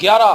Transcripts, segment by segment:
11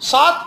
7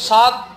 7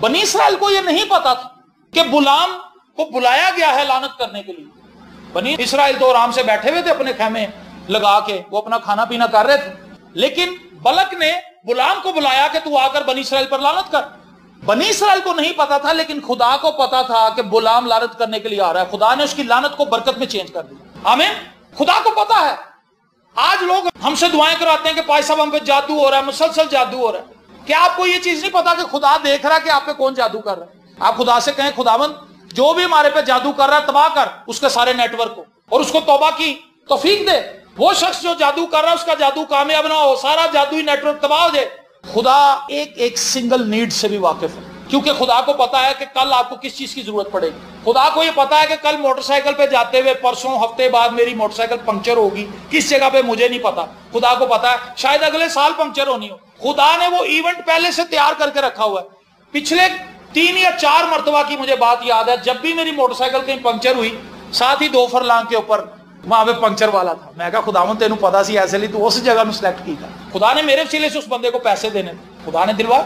بنی اسرائیل کو یہ نہیں پتا تھا کہ بلعام کو بلایا گیا ہے لعنت کرنے کے لیے. بنی اسرائیل تو آرام سے بیٹھے ہوئے تھے اپنے خیمے لگا کے, وہ اپنا کھانا پینا کر رہے تھے, لیکن بلک نے بلعام کو بلایا کہ تو آ کر بنی اسرائیل پر لعنت کر. بنی اسرائیل کو نہیں پتا تھا, لیکن خدا کو پتا تھا کہ بلعام لعنت کرنے کے لیے آ رہا ہے. خدا نے اس کی لعنت کو برکت میں چینج کر دی. آمین. خدا کو پتا ہے. آج لوگ ہم سے دعائیں کراتے ہیں کہ پائی صاحب ہم پہ جادو ہو رہا ہے, مسلسل جادو ہو رہا ہے. کیا آپ کو یہ چیز نہیں پتا کہ خدا دیکھ رہا ہے کہ آپ پہ کون جادو کر رہا ہے؟ آپ خدا سے کہیں خداوند جو بھی ہمارے پہ جادو کر رہا ہے تباہ کر اس کے سارے نیٹ ورک کو, اور اس کو توبہ کی توفیق دے. وہ شخص جو جادو کر رہا ہے اس کا جادو کامیاب نہ ہو, سارا جادوئی نیٹ ورک تباہ ہو جائے. خدا ایک ایک سنگل نیڈ سے بھی واقف ہے, کیونکہ خدا کو پتا ہے کہ کل آپ کو کس چیز کی ضرورت پڑے گی. خدا کو یہ پتا ہے کہ کل موٹر سائیکل پہ جاتے ہوئے پرسوں ہفتے بعد میری موٹر سائیکل پنکچر ہوگی, کس جگہ پہ مجھے نہیں پتا. خدا کو پتا ہے شاید اگلے سال پنکچر ہونی ہو. خدا نے وہ ایونٹ پہلے سے تیار کر کے رکھا ہوا ہے. پچھلے 3 یا 4 مرتبہ کی مجھے بات یاد ہے, جب بھی میری موٹر سائیکل کہیں پنکچر ہوئی, ساتھ ہی 2 فرلانگ کے اوپر وہاں پہ پنکچر والا تھا. میں کہا خداوند تینوں پتا سی ایسے لی تو اس جگہ میں سلیکٹ کی تھا. خدا نے میرے وسیلے سے اس بندے کو پیسے دینے تھے, خدا نے دلوا.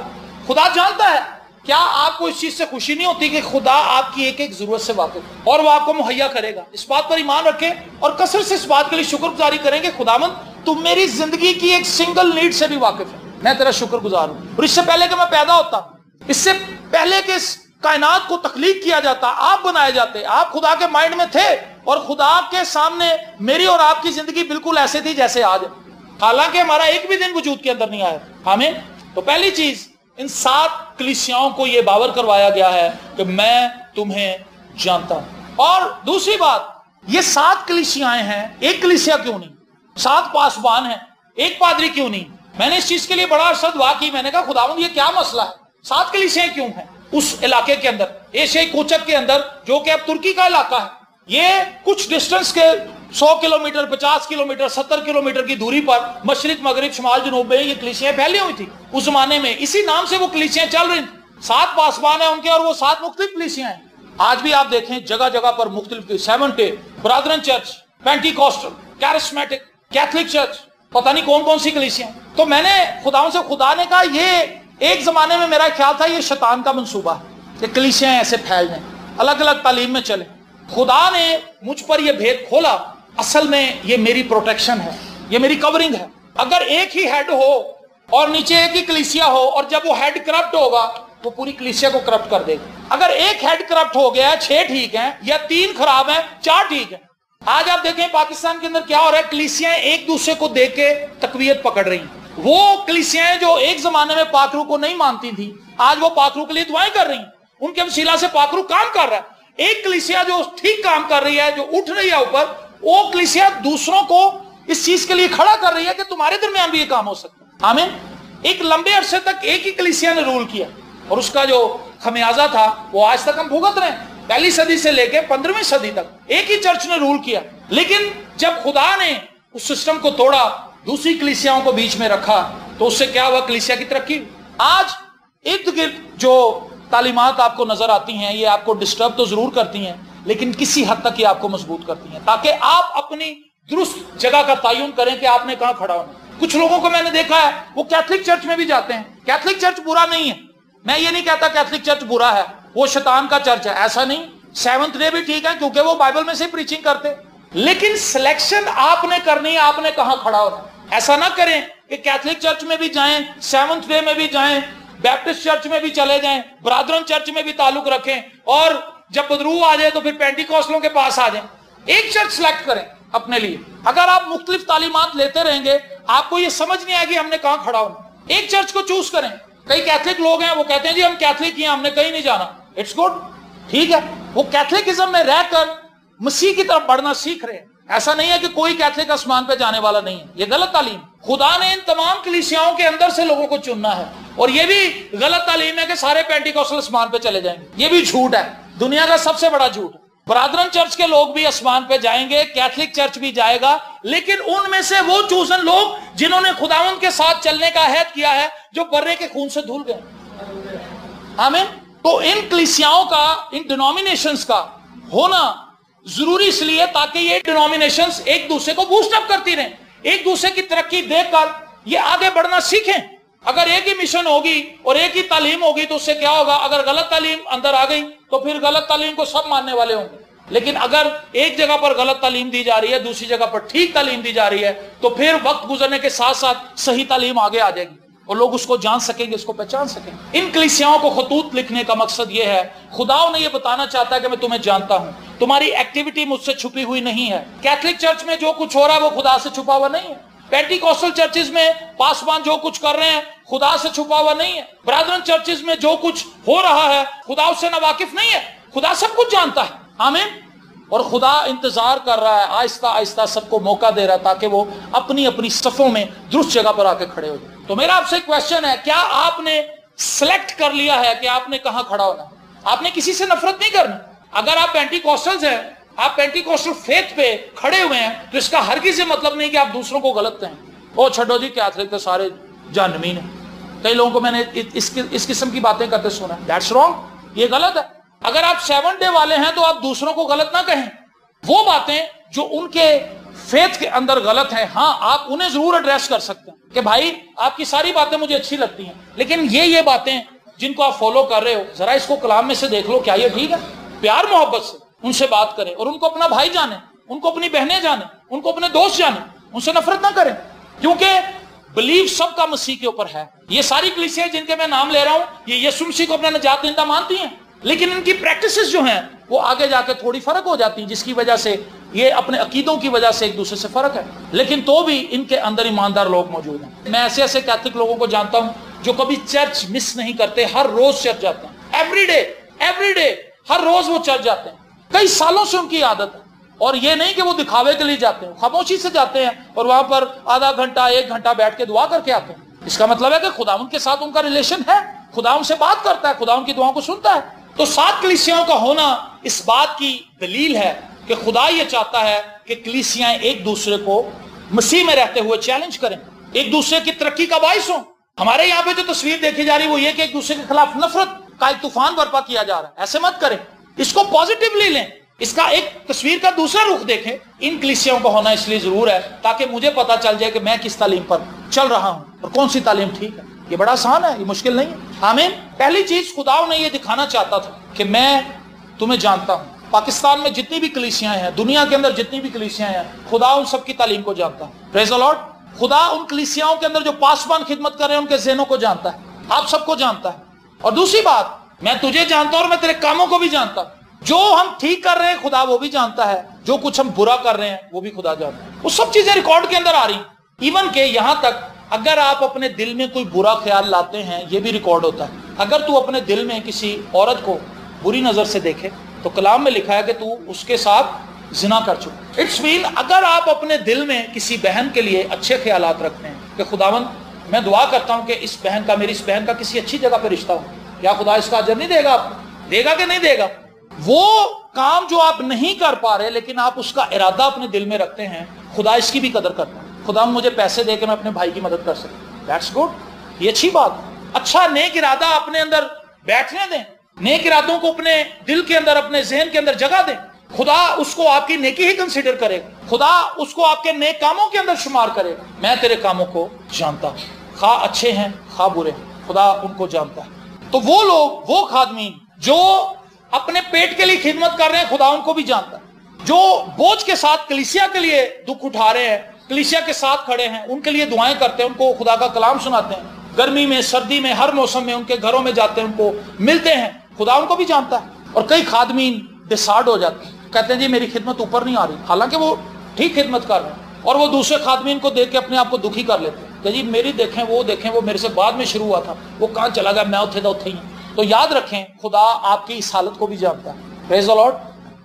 خدا جانتا ہے. کیا آپ کو اس چیز سے خوشی نہیں ہوتی کہ خدا آپ کی ایک ایک ضرورت سے واقف ہے اور وہ آپ کو مہیا کرے گا؟ اس بات پر ایمان رکھیں اور کثرت سے اس بات کے لیے شکر گزاری کریں کہ خداوند تم میری زندگی کی ایک سنگل نیڈ سے بھی واقف ہے, میں تیرا شکر گزار ہوں. اور اس سے پہلے کہ میں پیدا ہوتا, اس سے پہلے کہ اس کائنات کو تخلیق کیا جاتا, آپ بنائے جاتے, آپ خدا کے مائنڈ میں تھے, اور خدا کے سامنے میری اور آپ کی زندگی بالکل ایسے تھی جیسے آج ہے, حالانکہ ہمارا ایک بھی دن وجود کے اندر نہیں آیا. آمین. تو پہلی چیز, ان 7 کلیسیاؤں کو یہ باور کروایا گیا ہے کہ میں تمہیں جانتا ہوں. اور دوسری بات, یہ 7 کلیسیاں ہیں, ایک کلیسیا کیوں نہیں؟ 7 پاسبان ہیں, ایک پادری کیوں نہیں؟ میں نے اس چیز کے لیے بڑا عرصہ دعا کی. میں نے کہا خداوند یہ کیا مسئلہ ہے, 7 کلیسیاں کیوں ہیں اس علاقے کے اندر, ایشیائی کوچک کے اندر, جو کہ اب ترکی کا علاقہ ہے. یہ کچھ ڈسٹنس کے 100 کلومیٹر 50 کلومیٹر 70 کلومیٹر کی دوری پر مشرق مغرب شمال جنوب میں یہ کلیسیاں پھیلی ہوئی تھی اس زمانے میں. اسی نام سے وہ کلیسیاں چل رہی تھیں. 7 پاسبان ہیں ان کے, اور وہ 7 مختلف کلیسیاں ہیں. آج بھی آپ دیکھیں جگہ جگہ پر مختلف, seventh day, brethren church, pentecostal, charismatic, catholic church, پتہ نہیں کون کون سی کلیسیاں. تو میں نے خدا نے کہا یہ ایک زمانے میں میرا خیال تھا یہ شیطان کا منصوبہ ہے کہ کلیسیاں ایسے پھیل جائیں, الگ الگ تعلیم میں چلیں. خدا نے مجھ پر یہ بھید کھولا, اصل میں یہ میری پروٹیکشن ہے, یہ میری کورنگ ہے. اگر ایک ہی ہیڈ ہو اور نیچے ایک ہی کلیسیا ہو, اور جب وہ ہیڈ کرپٹ ہوگا وہ پوری کلیسیا کو کرپٹ کر دے گا. اگر ایک ہیڈ کرپٹ ہو گیا ہے 6 ٹھیک ہیں, یا 3 خراب ہیں 4 ٹھیک ہیں. آج آپ دیکھیں پاکستان کے اندر کیا ہو رہا ہے, کلیسیاں ایک دوسرے کو دیکھ کے تقویت پکڑ رہی ہیں. وہ کلیسیاں جو ایک زمانے میں پاک روح کو نہیں مانتی تھی, آج وہ پاک روح کے لیے دعائیں کر رہی ہیں. ان کے وسیلہ سے پاک روح کام کر رہا ہے. ایک کلیسیا جو ٹھیک کام کر رہی ہے, جو اٹھ رہی ہے اوپر, وہ کلیسیا دوسروں کو اس چیز کے لیے کھڑا کر رہی ہے کہ تمہارے درمیان بھی یہ کام ہو سکتا ہے. آمین. ایک لمبے عرصے تک ایک ہی کلیسیا نے رول کیا, اور اس کا جو خمیازہ تھا وہ آج تک ہم بھگت رہے ہیں. 1 صدی سے لے کے 15ویں صدی تک ایک ہی چرچ نے رول کیا. لیکن جب خدا نے اس سسٹم کو توڑا, دوسری کلیسیاؤں کو بیچ میں رکھا, تو اس سے کیا ہوا, کلیسیا کی ترقی. آج ارد گرد جو تعلیمات آپ کو نظر آتی ہیں, یہ آپ کو ڈسٹرب تو ضرور کرتی ہیں, لیکن کسی حد تک یہ آپ کو مضبوط کرتی ہیں, تاکہ آپ اپنی درست جگہ کا تعین کریں کہ آپ نے کہاں کھڑا ہونا. کچھ لوگوں کو میں نے دیکھا ہے وہ کیتھولک چرچ میں بھی جاتے ہیں. کیتھولک چرچ برا نہیں ہے, میں یہ نہیں کہتا کیتھولک چرچ برا ہے, وہ شیطان کا چرچ ہے, ایسا نہیں. 7th ڈے بھی ٹھیک ہے کیونکہ وہ بائبل میں سے پریچنگ کرتے, لیکن سلیکشن آپ نے کرنی ہے, آپ نے کہاں کھڑا ہونا. ایسا نہ کریں کہ کیتھولک چرچ میں بھی جائیں, 7th ڈے میں بھی جائیں, بیپٹسٹ چرچ میں بھی چلے جائیں, برادرن چرچ میں بھی تعلق رکھیں, اور جب بدرو آ جائے تو پھر پینٹیکوسٹلوں کے پاس آ جائیں. ایک چرچ سلیکٹ کریں اپنے لیے. اگر آپ مختلف تعلیمات لیتے رہیں گے, آپ کو یہ سمجھ نہیں آئے گی ہم نے کہاں کھڑا ہونا. ایک چرچ کو چوز کریں. کئی کیتھولک لوگ ہیں وہ کہتے ہیں جی ہم کیتھولک ہیں, ہم نے کہیں نہیں جانا. اٹس گڈ, ٹھیک ہے, وہ کیتھولکزم میں رہ کر مسیح کی طرف بڑھنا سیکھ رہے ہیں. ایسا نہیں ہے کہ کوئی کیتھولک آسمان پہ جانے والا نہیں ہے, یہ غلط تعلیم. خدا نے ان تمام کلیسیاؤں کے اندر سے لوگوں کو چننا ہے, اور یہ بھی غلط تعلیم ہے کہ سارے پینٹیکوسٹل آسمان پہ چلے جائیں گے. یہ بھی جھوٹ ہے, دنیا کا سب سے بڑا جھوٹ. برادرن چرچ کے لوگ بھی آسمان پہ جائیں گے, کیتھولک چرچ بھی جائے گا, لیکن ان میں سے وہ چوزن لوگ جنہوں نے خداوند کے ساتھ چلنے کا عہد کیا ہے, جو برے کے خون سے دھل گئے. آمین. تو ان کلیسیاؤں کا, ان ڈینومینیشنز کا ہونا ضروری اس لیے تاکہ یہ ڈینومینیشنز ایک دوسرے کو بوسٹ اپ کرتی رہیں, ایک دوسرے کی ترقی دیکھ کر یہ آگے بڑھنا سیکھیں. اگر ایک ہی مشن ہوگی اور ایک ہی تعلیم ہوگی تو اس سے کیا ہوگا؟ اگر غلط تعلیم اندر آ گئی تو پھر غلط تعلیم کو سب ماننے والے ہوں گے، لیکن اگر ایک جگہ پر غلط تعلیم دی جا رہی ہے، دوسری جگہ پر ٹھیک تعلیم دی جا رہی ہے، تو پھر وقت گزرنے کے ساتھ ساتھ صحیح تعلیم آگے آ جائے گی اور لوگ اس کو جان سکیں گے، اس کو پہچان سکیں گے۔ ان کلیسیاؤں کو خطوط لکھنے کا مقصد یہ ہے، خدا انہیں یہ بتانا چاہتا ہے کہ میں تمہیں جانتا ہوں، تمہاری ایکٹیویٹی مجھ سے چھپی ہوئی نہیں ہے۔ کیتھولک چرچ میں جو کچھ ہو رہا ہے وہ خدا سے چھپا ہوا نہیں ہے۔ پینٹیکوسٹل چرچز میں پاسبان جو کچھ کر رہے ہیں خدا سے چھپا ہوا نہیں ہے۔ برادرن چرچز میں جو کچھ ہو رہا ہے خدا اس سے ناواقف نہیں ہے، خدا سب کچھ جانتا ہے۔ آمین۔ اور خدا انتظار کر رہا ہے، آہستہ آہستہ سب کو موقع دے رہا ہے تاکہ وہ اپنی اپنی صفوں میں درست جگہ پر آ کے کھڑے ہو جائیں۔ تو میرا آپ سے کویسچن ہے، کیا آپ نے سلیکٹ کر لیا ہے کہ آپ نے کہاں کھڑا ہونا؟ آپ نے کسی سے نفرت نہیں کرنا۔ اگر آپ پینٹیکوسٹلز ہیں، آپ پینٹیکوسٹل فیتھ پہ کھڑے ہوئے ہیں، تو اس کا ہرگز یہ مطلب نہیں کہ آپ دوسروں کو غلط کہیں۔ او چھڈو جی کیتھولک تو سارے جہنمی ہیں۔ کئی لوگوں کو میں نے اس قسم کی باتیں کرتے سنا، دیٹس رانگ، یہ غلط ہے۔ اگر آپ 7 ڈے والے ہیں تو آپ دوسروں کو غلط نہ کہیں۔ وہ باتیں جو ان کے فیتھ کے اندر غلط ہیں، ہاں آپ انہیں ضرور ایڈریس کر سکتے ہیں کہ بھائی آپ کی ساری باتیں مجھے اچھی لگتی ہیں، لیکن یہ باتیں جن کو آپ فالو کر رہے ہو، ذرا اس کو کلام میں سے دیکھ لو، کیا یہ ٹھیک ہے؟ پیار محبت سے ان سے بات کریں اور ان کو اپنا بھائی جانیں، ان کو اپنی بہنیں جانیں، ان کو اپنے دوست جانیں، ان سے نفرت نہ کریں، کیونکہ بلیف سب کا مسیح کے اوپر ہے۔ یہ ساری کلیسیاں جن کے میں نام لے رہا ہوں، یہ یسوع مسیح کو اپنا نجات دہندہ مانتی ہیں، لیکن ان کی پریکٹسز جو ہیں وہ آگے جا کے تھوڑی فرق ہو جاتی ہیں، جس کی وجہ سے یہ اپنے عقیدوں کی وجہ سے ایک دوسرے سے فرق ہے، لیکن تو بھی ان کے اندر ایماندار لوگ موجود ہیں۔ میں ایسے کیتھولک لوگوں کو جانتا ہوں جو کبھی چرچ مس نہیں کرتے، ہر روز چرچ جاتے ہیں، ایوری ڈے ہر روز وہ چرچ جاتے ہیں، کئی سالوں سے ان کی عادت ہے، اور یہ نہیں کہ وہ دکھاوے کے لیے جاتے ہیں، خاموشی سے جاتے ہیں اور وہاں پر آدھا گھنٹہ 1 گھنٹہ بیٹھ کے دعا کر کے آتے ہیں۔ اس کا مطلب ہے کہ خدا ان کے ساتھ ان کا ریلیشن ہے، خدا ان سے بات کرتا ہے، خدا ان کی دعاؤں کو سنتا ہے۔ تو 7 کلیسیاؤں کا ہونا اس بات کی دلیل ہے کہ خدا یہ چاہتا ہے کہ کلیسیاں ایک دوسرے کو مسیح میں رہتے ہوئے چیلنج کریں، ایک دوسرے کی ترقی کا باعث ہوں۔ ہمارے یہاں پہ جو تصویر دیکھی جا رہی ہے وہ یہ کہ ایک دوسرے کے خلاف نفرت کا ایک طوفان برپا کیا جا رہا ہے، ایسے مت کریں، اس کو پازیٹیولی لیں، اس کا ایک تصویر کا دوسرا رخ دیکھیں۔ ان کلیسیاؤں کا ہونا اس لیے ضرور ہے تاکہ مجھے پتا چل جائے کہ میں کس تعلیم پر چل رہا ہوں اور کون سی تعلیم ٹھیک ہے۔ یہ بڑا آسان ہے، یہ مشکل نہیں ہے۔ آمین۔ پہلی چیز خدا نے یہ دکھانا چاہتا تھا کہ میں تمہیں جانتا ہوں۔ پاکستان میں جتنی بھی کلیسیاں ہیں، دنیا کے اندر جتنی بھی کلیسیاں ہیں، خدا ان سب کی تعلیم کو جانتا ہے۔ پریز دی لارڈ۔ خدا ان کلیسیاؤں کے اندر جو پاسبان خدمت کر رہے ہیں ان کے ذہنوں کو جانتا ہے، آپ سب کو جانتا ہے۔ اور دوسری بات، میں تجھے جانتا ہوں اور میں تیرے کاموں کو بھی جانتا ہوں۔ جو ہم ٹھیک کر رہے ہیں خدا وہ بھی جانتا ہے، جو کچھ ہم برا کر رہے ہیں وہ بھی خدا جانتا ہے۔ وہ سب چیزیں ریکارڈ کے اندر آ رہی ہیں، ایون کہ یہاں تک اگر آپ اپنے دل میں کوئی برا خیال لاتے ہیں یہ بھی ریکارڈ ہوتا ہے۔ اگر تو اپنے دل میں کسی عورت کو بری نظر سے دیکھے تو کلام میں لکھا ہے کہ تو اس کے ساتھ زنا کر چکا۔ اٹس مین اگر آپ اپنے دل میں کسی بہن کے لیے اچھے خیالات رکھتے ہیں کہ خداوند میں دعا کرتا ہوں کہ اس بہن کا، میری اس بہن کا کسی اچھی جگہ پہ رشتہ ہو، کیا خدا اس کا اجر نہیں دے گا آپ کو؟ دے گا کہ نہیں دے گا؟ وہ کام جو آپ نہیں کر پا رہے لیکن آپ اس کا ارادہ اپنے دل میں رکھتے ہیں، خدا اس کی بھی قدر کرتا ہے۔ خدا مجھے پیسے دے کے میں اپنے بھائی کی مدد کر سکتا، دیٹس گڈ، یہ اچھی بات۔ اچھا نیک ارادہ اپنے اندر بیٹھنے دیں، نیک ارادوں کو اپنے دل کے اندر، اپنے ذہن کے اندر جگہ دیں، خدا اس کو آپ کی نیکی ہی کنسیڈر کرے گا، خدا اس کو آپ کے نیک کاموں کے اندر شمار کرے گا۔ میں تیرے کاموں کو جانتا ہوں، خواہ اچھے ہیں خواہ برے ہیں، خدا ان کو جانتا ہے۔ تو وہ لوگ، وہ خادمین جو اپنے پیٹ کے لیے خدمت کر رہے ہیں خدا ان کو بھی جانتا ہے، جو بوجھ کے ساتھ کلیسیا کے لیے دکھ اٹھا رہے ہیں، کلیسیا کے ساتھ کھڑے ہیں، ان کے لیے دعائیں کرتے ہیں، ان کو خدا کا کلام سناتے ہیں، گرمی میں سردی میں ہر موسم میں ان کے گھروں میں جاتے ہیں، ان کو ملتے ہیں، خدا ان کو بھی جانتا ہے۔ اور کئی خادمین ڈسارڈ ہو جاتے ہیں، کہتے ہیں جی میری خدمت اوپر نہیں آ رہی، حالانکہ وہ ٹھیک خدمت کر رہے ہیں، اور وہ دوسرے خادمین کو دیکھ کے اپنے آپ کو دکھی کر لیتے ہیں کہ جی میری دیکھیں وہ میرے سے بعد میں شروع ہوا تھا، وہ کہاں چلا گیا، میں اتھے ہی ہوں۔ تو یاد رکھیں خدا آپ کی اس حالت کو بھی جانتا ہے۔ پریز دی لارڈ۔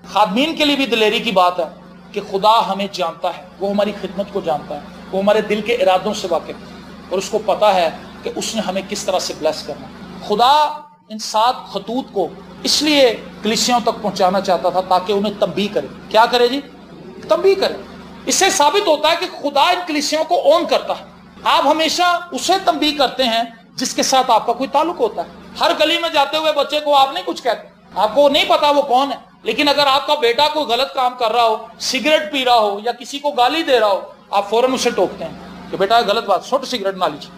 خادمین کے لیے بھی دلیری کی بات ہے کہ خدا ہمیں جانتا ہے، وہ ہماری خدمت کو جانتا ہے، وہ ہمارے دل کے ارادوں سے واقف ہے، اور اس کو پتا ہے کہ اس نے ہمیں کس طرح سے بلیس کرنا ہے۔ خدا ان 7 خطوط کو اس لیے کلیسیوں تک پہنچانا چاہتا تھا تاکہ انہیں تنبیہ کرے۔ کیا کرے جی؟ تنبیہ کرے۔ اس سے ثابت ہوتا ہے کہ خدا ان کلیسیوں کو اون کرتا ہے۔ آپ ہمیشہ اسے تنبیہ کرتے ہیں جس کے ساتھ آپ کا کوئی تعلق ہوتا ہے۔ ہر گلی میں جاتے ہوئے بچے کو آپ نہیں کچھ کہتے، آپ کو نہیں پتا وہ کون ہے، لیکن اگر آپ کا بیٹا کوئی غلط کام کر رہا ہو، سگریٹ پی رہا ہو یا کسی کو گالی دے رہا ہو، آپ فوراً اسے ٹوکتے ہیں کہ بیٹا غلط بات، چھوٹ سگریٹ نہ لیجیے۔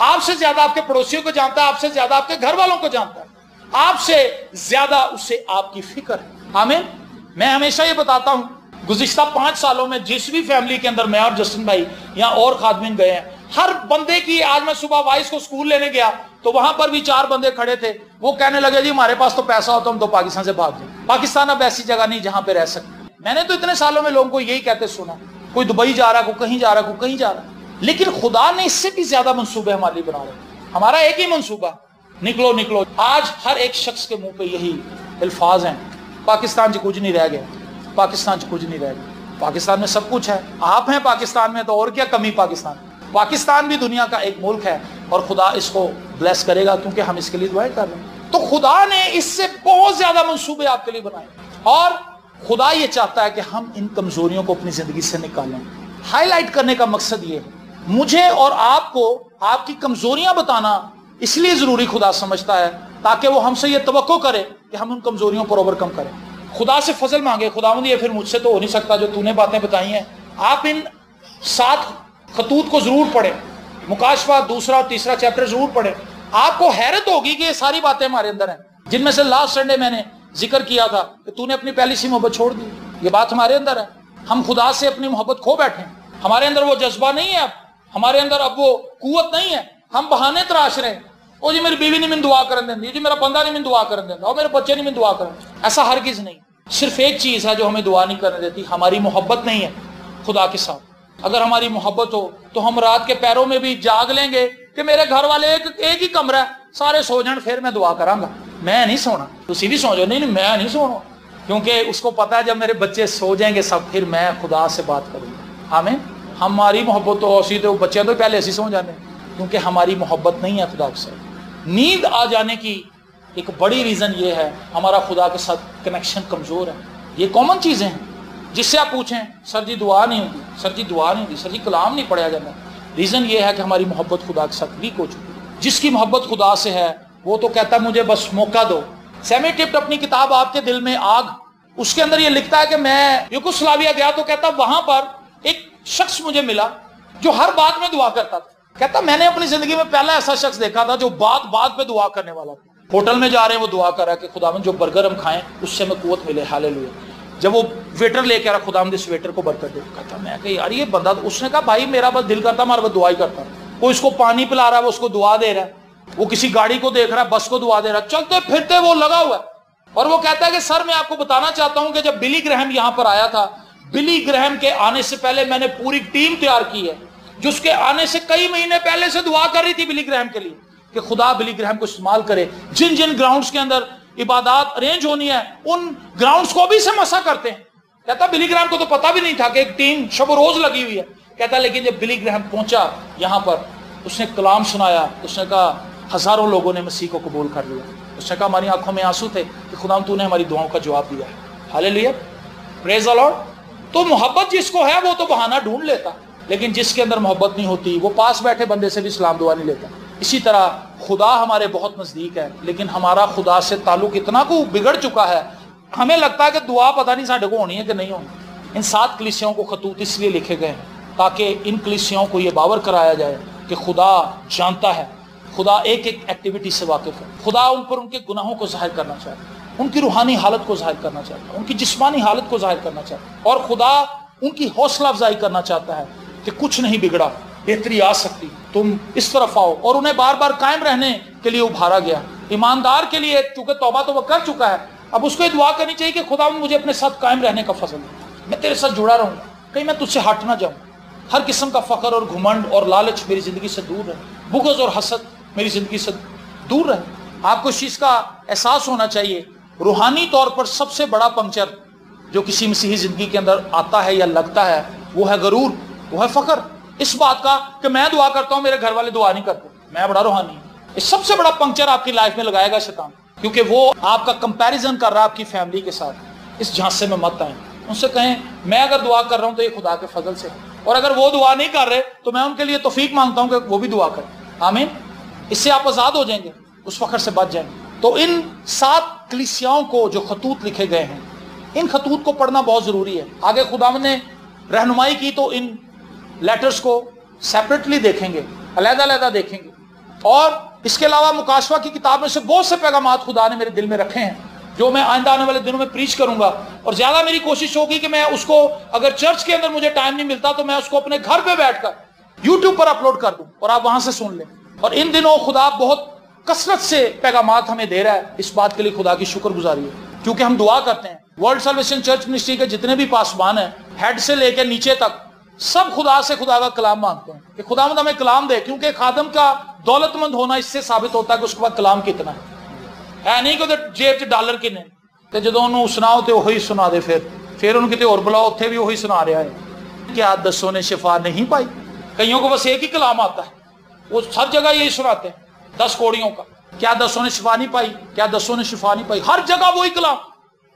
آپ سے زیادہ آپ کے پڑوسیوں کو جانتا ہے، آپ سے زیادہ آپ کے گھر والوں کو جانتا ہے، آپ سے زیادہ اسے آپ کی فکر ہے۔ آمین۔ میں ہمیشہ یہ بتاتا ہوں، گزشتہ 5 سالوں میں جس بھی فیملی کے اندر میں اور جسٹن بھائی یا اور خادمین گئے ہیں، ہر بندے کی، آج میں صبح وائس کو سکول لینے گیا تو وہاں پر بھی 4 بندے کھڑے تھے، وہ کہنے لگے جی ہمارے پاس تو پیسہ ہوتا ہم تو پاکستان سے بھاگ جائیں، پاکستان اب ایسی جگہ نہیں جہاں پہ رہ سکتے۔ میں نے تو اتنے سالوں میں لوگوں کو یہی کہتے سنا، کوئی دبئی جا رہا، کوئی کہیں جا رہا، کوئی کہیں جا رہا، لیکن خدا نے اس سے بھی زیادہ منصوبے ہمارے لیے بنا رہے۔ ہمارا ایک ہی منصوبہ، نکلو نکلو۔ آج ہر ایک شخص کے منہ پہ یہی الفاظ ہیں، پاکستان سے کچھ نہیں رہ گیا، پاکستان سے کچھ نہیں رہ گیا، پاکستان میں سب کچھ ہے، آپ ہیں پاکستان میں تو اور کیا کمی پاکستان۔ پاکستان بھی دنیا کا ایک ملک ہے اور خدا اس کو بلیس کرے گا کیونکہ ہم اس کے لیے دعائیں کر رہے ہیں۔ تو خدا نے اس سے بہت زیادہ منصوبے آپ کے لیے بنائے اور خدا یہ چاہتا ہے کہ ہم ان کمزوریوں کو اپنی زندگی سے نکالیں۔ ہائی لائٹ کرنے کا مقصد یہ ہے، مجھے اور آپ کو آپ کی کمزوریاں بتانا اس لیے ضروری خدا سمجھتا ہے تاکہ وہ ہم سے یہ توقع کرے کہ ہم ان کمزوریوں پر اوور کم کریں۔ خدا سے فضل مانگے، خداوند یہ پھر مجھ سے تو ہو نہیں سکتا جو تو نے باتیں بتائی ہیں۔ آپ ان 7 خطوط کو ضرور پڑھیں، مکاشفہ 2 اور 3 چیپٹر ضرور پڑھیں۔ آپ کو حیرت ہوگی کہ یہ ساری باتیں ہمارے اندر ہیں، جن میں سے لاسٹ سنڈے میں نے ذکر کیا تھا کہ تو نے اپنی پہلی سی محبت چھوڑ دی، یہ بات ہمارے اندر ہے۔ ہم خدا سے اپنی محبت کھو بیٹھے ہیں، ہمارے اندر وہ جذبہ نہیں ہے، اب ہمارے اندر اب وہ قوت نہیں ہے، ہم بہانے تراش رہے ہیں، او جی میری بیوی نہیں من دعا کرن دیں، جی میرا بندہ نہیں من دعا کرن دیں، اور میرے بچے نہیں من دعا کرن۔ ایسا ہرگز نہیں، صرف ایک چیز ہے جو ہمیں دعا نہیں کرنے دیتی، ہماری محبت نہیں ہے خدا کے ساتھ۔ اگر ہماری محبت ہو تو ہم رات کے پیروں میں بھی جاگ لیں گے کہ میرے گھر والے ایک ہی کمرہ ہے، سارے سو جان پھر میں دعا کراں گا، میں نہیں سونا۔ تسی بھی سو جاؤ، نہیں میں نہیں سونا، کیونکہ اس کو پتا ہے جب میرے بچے سو جائیں گے سب پھر میں خدا سے بات کروں گا۔ آمین۔ ہماری محبت تو اسی تو بچے تو پہلے ایسی سو جاتے ہیں کیونکہ ہماری محبت نہیں ہے خدا کے ساتھ۔ نیند آ جانے کی ایک بڑی ریزن یہ ہے ہمارا خدا کے ساتھ کنیکشن کمزور ہے۔ یہ کامن چیزیں ہیں، جس سے آپ پوچھیں سر جی دعا نہیں ہوتی، سر جی دعا نہیں ہوتی، سر جی کلام نہیں پڑھا جاتا، ریزن یہ ہے کہ ہماری محبت خدا کے ساتھ ویک ہو چکی ہے۔ جس کی محبت خدا سے ہے وہ تو کہتا ہے مجھے بس موقع دو۔ سیمی ٹپٹ اپنی کتاب آپ کے دل میں آگ، اس کے اندر یہ لکھتا ہے کہ میں یوگوسلاویا گیا تو کہتا وہاں پر ایک شخص مجھے ملا جو ہر بات میں دعا کرتا تھا۔ کہتا میں نے اپنی زندگی میں پہلا ایسا شخص دیکھا تھا جو بات پہ دعا کرنے والا تھا۔ ہوٹل میں جا رہے ہیں وہ دعا کر رہا ہے کہ خداوند جو برگر ہم کھائیں اس سے ہمیں قوت ملے، ہاللیلویا۔ جب وہ ویٹر لے کے آ رہا خداوند اس ویٹر کو برکت دے، کہتا میں کہ یار یہ بندہ، اس نے کہا بھائی میرا بس دل کرتا ہمارا بس دعا ہی کرتا، وہ اس کو پانی پلا رہا ہے، وہ اس کو دعا دے رہا ہے، وہ کسی گاڑی کو دیکھ رہا ہے بس کو دعا دے رہا ہے، چلتے پھرتے وہ لگا ہوا ہے۔ اور وہ کہتا ہے کہ سر میں آپ کو بتانا چاہتا ہوں کہ جب بلی گرہم یہاں پر آیا تھا، بلی گرہم کے آنے سے پہلے میں نے پوری ٹیم تیار کی ہے جو اس کے آنے سے کئی مہینے پہلے سے دعا کر رہی تھی بلی گرہم کے لیے کہ خدا بلی گرہم کو استعمال کرے۔ جن جن گراؤنڈز کے اندر عبادات ارینج ہونی ہے ان گراؤنڈز کو بھی سے مسا کرتے ہیں۔ کہتا بلی گرہم کو تو پتا بھی نہیں تھا کہ ایک ٹیم شب و روز لگی ہوئی ہے۔ کہتا لیکن جب بلی گرہم پہنچا یہاں پر، اس نے کلام سنایا، اس نے کہا ہزاروں لوگوں نے مسیح کو قبول کر لیا۔ اس نے کہا ہماری آنکھوں میں آنسو تھے کہ خدا تو نے ہماری دعاؤں کا جواب دیا ہے، ہاللیلویا، پریز دی لارڈ۔ تو محبت جس کو ہے وہ تو بہانہ ڈھونڈ لیتا، لیکن جس کے اندر محبت نہیں ہوتی وہ پاس بیٹھے بندے سے بھی سلام دعا نہیں لیتا۔ اسی طرح خدا ہمارے بہت نزدیک ہے لیکن ہمارا خدا سے تعلق اتنا کو بگڑ چکا ہے، ہمیں لگتا ہے کہ دعا پتہ نہیں ساڈے کو ہونی ہے کہ نہیں ہونی۔ ان 7 کلیسیوں کو خطوط اس لیے لکھے گئے ہیں تاکہ ان کلیسیوں کو یہ باور کرایا جائے کہ خدا جانتا ہے، خدا ایک ایک ایکٹیویٹی سے واقف ہے، خدا ان پر ان کے گناہوں کو ظاہر کرنا چاہتا ہے، ان کی روحانی حالت کو ظاہر کرنا چاہتا ہے، ان کی جسمانی حالت کو ظاہر کرنا چاہتا ہے، اور خدا ان کی حوصلہ افزائی کرنا چاہتا ہے کہ کچھ نہیں بگڑا، بہتری آ سکتی، تم اس طرف آؤ۔ اور انہیں بار بار قائم رہنے کے لیے ابھارا گیا۔ ایماندار کے لیے چونکہ توبہ تو وہ کر چکا ہے، اب اس کو یہ دعا کرنی چاہیے کہ خدا مجھے اپنے ساتھ قائم رہنے کا فضل دے، میں تیرے ساتھ جڑا رہوں، کہیں میں تجھ سے ہٹ نہ جاؤں، ہر قسم کا فخر اور گھمنڈ اور لالچ میری زندگی سے دور رہے، بغض اور حسد میری زندگی سے دور رہے۔ آپ کو اس چیز کا احساس ہونا چاہیے، روحانی طور پر سب سے بڑا پنکچر جو کسی مسیحی زندگی کے اندر آتا ہے یا لگتا ہے وہ ہے غرور، وہ ہے فخر، اس بات کا کہ میں دعا کرتا ہوں میرے گھر والے دعا نہیں کرتے، میں بڑا روحانی ہوں۔ یہ سب سے بڑا پنکچر آپ کی لائف میں لگائے گا شیطان، کیونکہ وہ آپ کا کمپیریزن کر رہا ہے آپ کی فیملی کے ساتھ۔ اس جھانسے میں مت آئیں، ان سے کہیں میں اگر دعا کر رہا ہوں تو یہ خدا کے فضل سے، اور اگر وہ دعا نہیں کر رہے تو میں ان کے لیے توفیق مانگتا ہوں کہ وہ بھی دعا کریں۔ آمین۔ اس سے آپ آزاد ہو جائیں گے، اس فخر سے بچ جائیں گے۔ تو ان 7 کلیسیاؤں کو جو خطوط لکھے گئے ہیں، ان خطوط کو پڑھنا بہت ضروری ہے۔ آگے خداوند نے رہنمائی کی تو ان لیٹرز کو سیپریٹلی دیکھیں گے، علیحدہ علیحدہ دیکھیں گے، اور اس کے علاوہ مکاشفہ کی کتاب میں سے بہت سے پیغامات خدا نے میرے دل میں رکھے ہیں جو میں آئندہ آنے والے دنوں میں پریچ کروں گا، اور زیادہ میری کوشش ہوگی کہ میں اس کو، اگر چرچ کے اندر مجھے ٹائم نہیں ملتا تو میں اس کو اپنے گھر پہ بیٹھ کر یوٹیوب پر اپلوڈ کر دوں اور آپ وہاں سے سن لیں۔ اور ان دنوں خدا بہت کثرت سے پیغامات ہمیں دے رہا ہے، اس بات کے لیے خدا کی شکر گزاری ہے، کیونکہ ہم دعا کرتے ہیں۔ ورلڈ سیلویشن چرچ منسٹری کے جتنے بھی پاسبان ہیں، ہیڈ سے لے کے نیچے تک، سب خدا سے خدا کا کلام مانگتے ہیں کہ خداوند ہمیں کلام دے، کیونکہ خادم کا دولت مند ہونا اس سے ثابت ہوتا ہے کہ اس کے پاس کلام کتنا ہے نہیں کہ جیب چ ڈالر کنے تے جدوں انہوں سناؤ تے وہی سنا دے، پھر انہوں کتے اور بلاؤ اتنے بھی وہی سنا رہا ہے۔ کیا دسوں نے شفا نہیں پائی؟ کئیوں کو بس ایک ہی کلام آتا ہے، وہ ہر جگہ یہی سناتے ہیں 10 کوڑیوں کا، کیا دسوں نے شفا نہیں پائی، کیا دسوں نے شفا نہیں پائی، ہر جگہ وہی کلام۔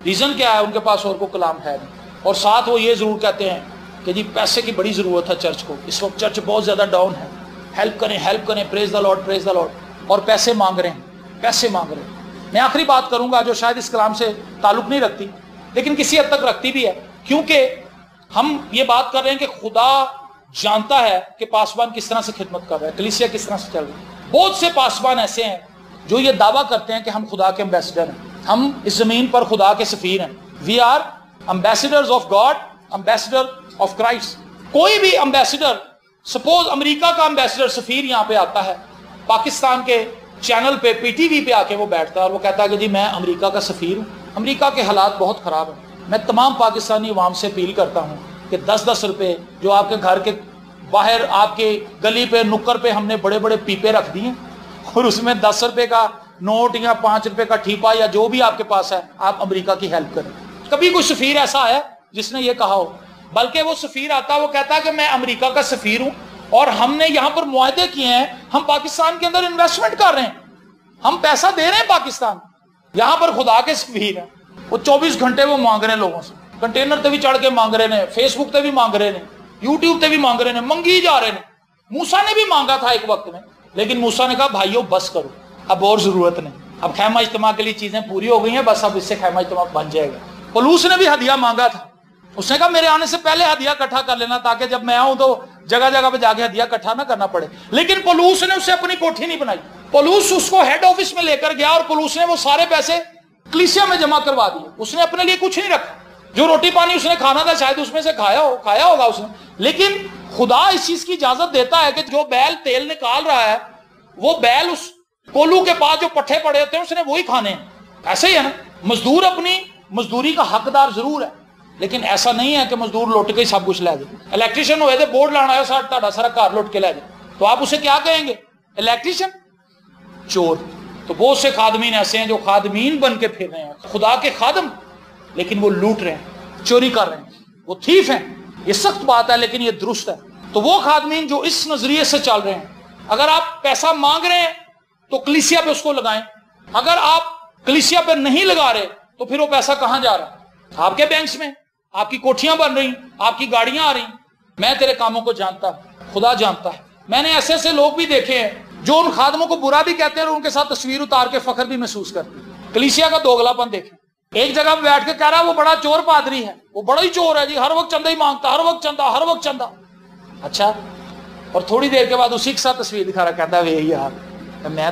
ریزن کیا ہے؟ ان کے پاس اور کوئی کلام ہے نہیں، اور ساتھ وہ یہ ضرور کہتے ہیں کہ جی پیسے کی بڑی ضرورت ہے چرچ کو، اس وقت چرچ بہت زیادہ ڈاؤن ہے، ہیلپ کریں، پریز دا لارڈ، پریز دا لارڈ، اور پیسے مانگ رہے ہیں، پیسے مانگ رہے ہیں۔ میں آخری بات کروں گا جو شاید اس کلام سے تعلق نہیں رکھتی لیکن کسی حد تک رکھتی بھی ہے، کیونکہ ہم یہ بات کر رہے ہیں کہ خدا جانتا ہے کہ پاسبان کس طرح سے خدمت کر رہا ہے، کلیسیا کس طرح سے چل رہی ہے۔ بہت سے پاسبان ایسے ہیں جو یہ دعویٰ کرتے ہیں کہ ہم خدا کے امبیسڈر ہیں، ہم اس زمین پر خدا کے سفیر ہیں، we are ambassadors of God, ambassador of Christ. کوئی بھی امبیسڈر، سپوز امریکہ کا امبیسڈر سفیر یہاں پہ آتا ہے، پاکستان کے چینل پہ پی ٹی وی پہ آ کے وہ بیٹھتا ہے اور وہ کہتا ہے کہ جی میں امریکہ کا سفیر ہوں۔ امریکہ کے حالات بہت خراب ہیں، میں تمام پاکستانی عوام سے اپیل کرتا ہوں کہ 10-10 روپے جو آپ کے گھر کے باہر، آپ کے گلی پہ نکر پہ ہم نے بڑے بڑے پیپے رکھ دیے اور اس میں 10 روپے کا نوٹ یا 5 روپے کا ٹھیپا یا جو بھی آپ کے پاس ہے، آپ امریکہ کی ہیلپ کریں۔ کبھی کوئی سفیر ایسا ہے جس نے یہ کہا ہو؟ بلکہ وہ سفیر آتا ہے، وہ کہتا ہے کہ میں امریکہ کا سفیر ہوں اور ہم نے یہاں پر معاہدے کیے ہیں، ہم پاکستان کے اندر انویسٹمنٹ کر رہے ہیں، ہم پیسہ دے رہے ہیں پاکستان، یہاں پر خدا کے سفیر ہیں۔ وہ 24 گھنٹے وہ مانگ رہے ہیں لوگوں سے، کنٹینر تے بھی چڑھ کے مانگ رہے ہیں، فیس بک تے بھی مانگ رہے ہیں، یوٹیوب تے بھی مانگ رہے ہیں، منگی جا رہے ہیں۔ موسیٰ نے بھی مانگا تھا ایک وقت میں، لیکن موسیٰ نے کہا بھائیو بس کرو، اب اور ضرورت نہیں، اب خیمہ اجتماع کے لیے چیزیں پوری ہو گئی ہیں، بس اب اس سے خیمہ اجتماع بن جائے گا۔ پولوس نے بھی ہدیہ مانگا تھا، اس نے کہا میرے آنے سے پہلے ہدیہ اکٹھا کر لینا تاکہ جب میں آؤں تو جگہ جگہ پہ جا کے ہدیہ اکٹھا نہ کرنا پڑے، لیکن پولوس نے اسے اپنی کوٹھی نہیں بنائی۔ پولوس اس کو ہیڈ آفس میں لے کر گیا اور پولوس نے وہ سارے پیسے کلیسیا میں جمع کروا دیے، اس نے اپنے لیے کچھ نہیں رکھا، جو روٹی پانی اس نے کھانا تھا شاید اس میں سے کھایا ہوگا اس نے، لیکن خدا اس چیز کی اجازت دیتا ہے کہ جو بیل تیل نکال رہا ہے وہ بیل اس کولو کے پاس جو پٹھے پڑے ہوتے ہیں اس نے وہی کھانے ہیں۔ ایسے ہی ہے نا، مزدور اپنی مزدوری کا حقدار ضرور ہے، لیکن ایسا نہیں ہے کہ مزدور لوٹ کے ہی سب کچھ لے جائے۔ الیکٹریشین ہوئے تھے، بورڈ لانا ہے سارا گھر لوٹ کے لے جائے، تو آپ اسے کیا کہیں گے؟ الیکٹریشین؟ چور۔ تو بہت سے خادمین ایسے ہیں جو خادمین بن کے پھر رہے ہیں، خدا کے خادم، لیکن وہ لوٹ رہے ہیں، چوری کر رہے ہیں، وہ تھیف ہیں۔ یہ سخت بات ہے لیکن یہ درست ہے۔ تو وہ خادمین جو اس نظریے سے چل رہے ہیں، اگر آپ پیسہ مانگ رہے ہیں تو کلیسیا پہ اس کو لگائیں، اگر آپ کلیسیا پہ نہیں لگا رہے تو پھر وہ پیسہ کہاں جا رہا ہے؟ آپ کے بینکس میں، آپ کی کوٹھیاں بن رہی، آپ کی گاڑیاں آ رہی۔ میں تیرے کاموں کو جانتا ہوں، خدا جانتا ہے۔ میں نے ایسے ایسے لوگ بھی دیکھے ہیں جو ان خادموں کو برا بھی کہتے ہیں اور ان کے ساتھ تصویر اتار کے فخر بھی محسوس کرتے ہیں۔ کلیسیا کا دوگلا پن دیکھیں، ایک جگہ پہ بیٹھ کے کہہ رہا ہے وہ بڑا چور پادری ہے، وہ بڑا ہی چور ہے جی، ہر وقت چندہ ہی مانگتا، ہر وقت چندہ، ہر وقت چندہ۔ اچھا، اور تھوڑی دیر کے بعد اسی کے ساتھ تصویر دکھا رہا، کہتا ہے وہی یار میں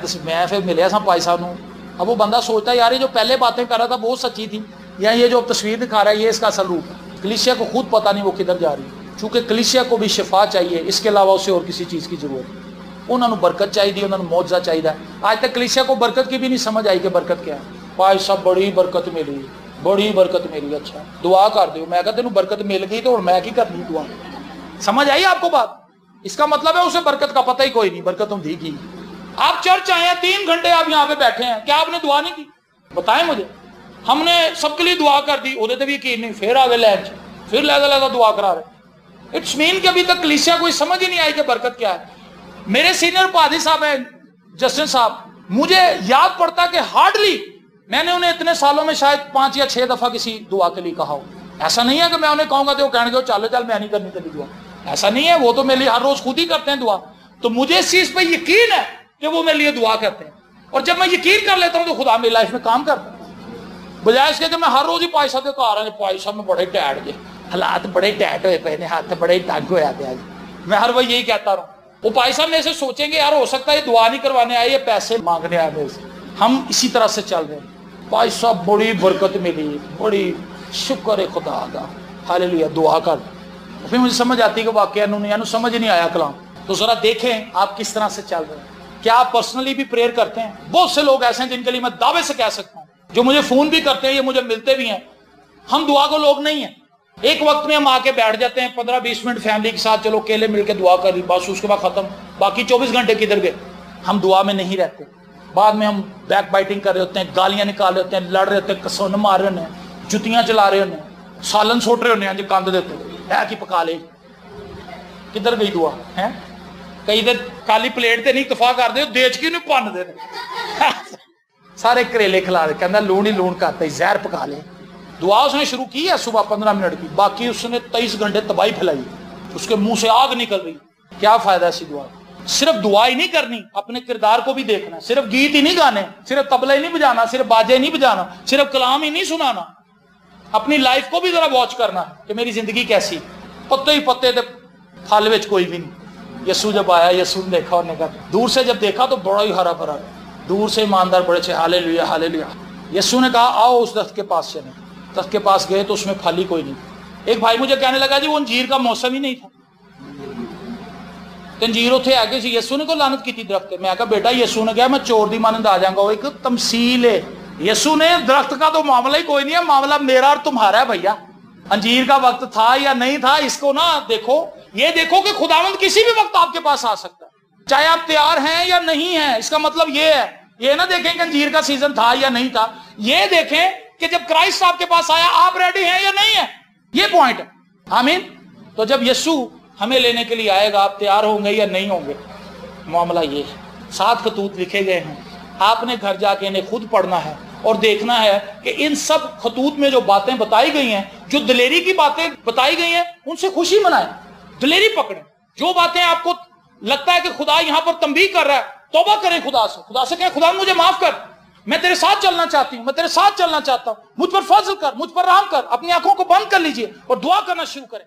پھر ملیا سا پائی صاحب نوں۔ اب وہ بندہ سوچتا ہے یار یہ جو پہلے باتیں کر رہا تھا وہ سچی تھی، یا یہ جو تصویر دکھا رہا ہے یہ اس کا اصل روپ ہے۔ کلیسیا کو خود پتہ نہیں وہ کدھر جا رہی ہے، چونکہ کلیسیا کو بھی شفا چاہیے، اس کے علاوہ اسے اور کسی چیز کی ضرورت ہے۔ انہوں نے برکت چاہیے، انہوں نے معجزہ چاہیے۔ آج تک کلیسیا کو برکت کی بھی نہیں سمجھ آئی کہ برکت کیا ہے۔ پائی صاحب بڑی برکت ملی، بڑی برکت ملی، اچھا دعا کر دیو۔ میں کہتا ہوں برکت مل گئی تو میں کی کرنی دعا؟ سمجھ آئی آپ کو بات؟ اس کا مطلب ہے اسے برکت کا پتہ ہی کوئی نہیں، برکت ہم دی گئی۔ آپ چرچ آئے ہیں، 3 گھنٹے آپ یہاں پہ بیٹھے ہیں، کیا آپ نے دعا نہیں کی؟ بتائیں مجھے۔ ہم نے سب کے لیے دعا کر دی، وہ بھی یقین نہیں، پھر آگے لینچ، پھر لہذا دعا کرا رہے۔ اٹس مین کہ ابھی تک کلیسیا کوئی سمجھ ہی نہیں آئی کہ برکت کیا ہے۔ میرے سینئر پادری صاحب ہیں جسٹن صاحب، مجھے یاد پڑتا کہ ہارڈلی میں نے انہیں اتنے سالوں میں شاید 5 یا 6 دفعہ کسی دعا کے لیے کہا ہو۔ ایسا نہیں ہے کہ میں انہیں کہوں گا تو وہ کہنے گے چلو چل میں نہیں کرنی تیری دعا، ایسا نہیں ہے، وہ تو میرے لیے ہر روز خود ہی کرتے ہیں دعا۔ تو مجھے اس چیز پہ یقین ہے کہ وہ میرے لیے دعا کرتے ہیں، اور جب میں یقین کر لیتا ہوں تو خدا میری لائف میں کام کرتا ہے، بجائے اس کے کہ میں ہر روز ہی پائی صاحب کے کہا رہا ہوں پائی صاحب میں بڑے ٹائٹ گئے، حالات بڑے ٹائٹ ہوئے پہ نے، ہاتھ بڑے تنگ ہوئے آتے ہیں، میں ہر وقت یہی کہتا رہوں۔ وہ بھائی صاحب میں سے سوچیں گے یار ہو سکتا ہے یہ دعا نہیں کروانے آئے، یہ پیسے مانگنے آئے میرے سے۔ ہم اسی طرح سے چل رہے ہیں۔ بھائی صاحب بڑی برکت ملی، بڑی شکر ہے خدا کا، ہاللیلویہ، دعا کر۔ پھر مجھے سمجھ آتی ہے کہ واقعہ انہوں سمجھ نہیں آیا کلام۔ تو ذرا دیکھیں آپ کس طرح سے چل رہے ہیں۔ کیا آپ پرسنلی بھی پریئر کرتے ہیں؟ بہت سے لوگ ایسے ہیں جن کے لیے میں دعوے سے کہہ سکتا ہوں، جو مجھے فون بھی کرتے ہیں، یہ مجھے ملتے بھی ہیں، ہم دعا کو لوگ نہیں ہیں۔ ایک وقت میں ہم آ کے بیٹھ جاتے ہیں 15-20 منٹ فیملی کے ساتھ، چلو اکیلے مل کے دعا کر لی، بس اس کے بعد ختم، باقی 24 گھنٹے کدھر گئے؟ ہم دعا میں نہیں رہتے۔ بعد میں ہم بیک بائٹنگ کر رہے ہوتے ہیں، گالیاں نکال رہے ہوتے ہیں، لڑ رہے ہوتے ہیں، کسون مار رہے ہوتے ہیں، جتیاں چلا رہے ہوتے ہیں، سالن سوٹ رہے ہوتے ہیں، جو کاند دیتے ہے کہ پکا لے۔ کدھر گئی دعا ہے؟ کئی دیر کالی پلیٹ تے نہیں اتفاق کر دے دیچ کی نہیں پن دے سارے کریلے کھلا دے، کہنا لون ہی لون کرتا ہی، زہر پکا لے۔ دعا اس نے شروع کی ہے صبح 15 منٹ کی، باقی اس نے 23 گھنٹے تباہی پھیلائی، اس کے منہ سے آگ نکل رہی۔ کیا فائدہ ایسی دعا؟ صرف دعا ہی نہیں کرنی، اپنے کردار کو بھی دیکھنا، صرف گیت ہی نہیں گانے، صرف طبلہ ہی نہیں بجانا، صرف باجے نہیں بجانا، صرف کلام ہی نہیں سنانا، اپنی لائف کو بھی ذرا واچ کرنا ہے کہ میری زندگی کیسی۔ پتے ہی پتے پھل وچ کوئی بھی نہیں۔ یسوع جب آیا، یسوع نے دیکھا اور نے کہا، دور سے جب دیکھا تو بڑا ہی ہرا بھرا، دور سے ایماندار بڑے تھے، ہاللیلویہ ہاللیلویہ۔ یسوع نے کہا آؤ اس درخت کے پاس چلیں۔ درخت کے پاس گئے تو اس میں پھل ہی کوئی نہیں۔ ایک بھائی مجھے کہنے لگا جی وہ انجیر کا موسم ہی نہیں تھا، انجیر اتنے آگے سی، یسوع نے کو لعنت کی تھی درخت۔ میں کہا بیٹا یسوع نے کہا میں چور دی مانند آ جاؤں گا، وہ ایک تمثیل ہے۔ یسوع نے درخت کا تو معاملہ ہی کوئی نہیں ہے، معاملہ میرا اور تمہارا ہے بھیا۔ انجیر کا وقت تھا یا نہیں تھا اس کو نہ دیکھو، یہ دیکھو کہ خداوند کسی بھی وقت آپ کے پاس آ سکتا ہے، چاہے آپ تیار ہیں یا نہیں ہیں۔ اس کا مطلب یہ ہے، یہ نہ دیکھیں کہ انجیر کا سیزن تھا یا نہیں تھا، یہ دیکھیں کہ جب کرائسٹ آپ کے پاس آیا آپ ریڈی ہیں یا نہیں ہیں، یہ پوائنٹ ہے۔ آمین۔ تو جب یسوع ہمیں لینے کے لیے آئے گا آپ تیار ہوں گے یا نہیں ہوں گے؟ معاملہ یہ ہے۔ 7 خطوط لکھے گئے ہیں، آپ نے گھر جا کے انہیں خود پڑھنا ہے اور دیکھنا ہے کہ ان سب خطوط میں جو باتیں بتائی گئی ہیں، جو دلیری کی باتیں بتائی گئی ہیں، ان سے خوشی منائیں، دلیری پکڑیں۔ جو باتیں آپ کو لگتا ہے کہ خدا یہاں پر تنبیہ کر رہا ہے، توبہ کریں خدا سے کہیں خدا مجھے معاف کر، میں تیرے ساتھ چلنا چاہتی ہوں، میں تیرے ساتھ چلنا چاہتا ہوں، مجھ پر فضل کر، مجھ پر رحم کر۔ اپنی آنکھوں کو بند کر لیجئے اور دعا کرنا شروع کریں۔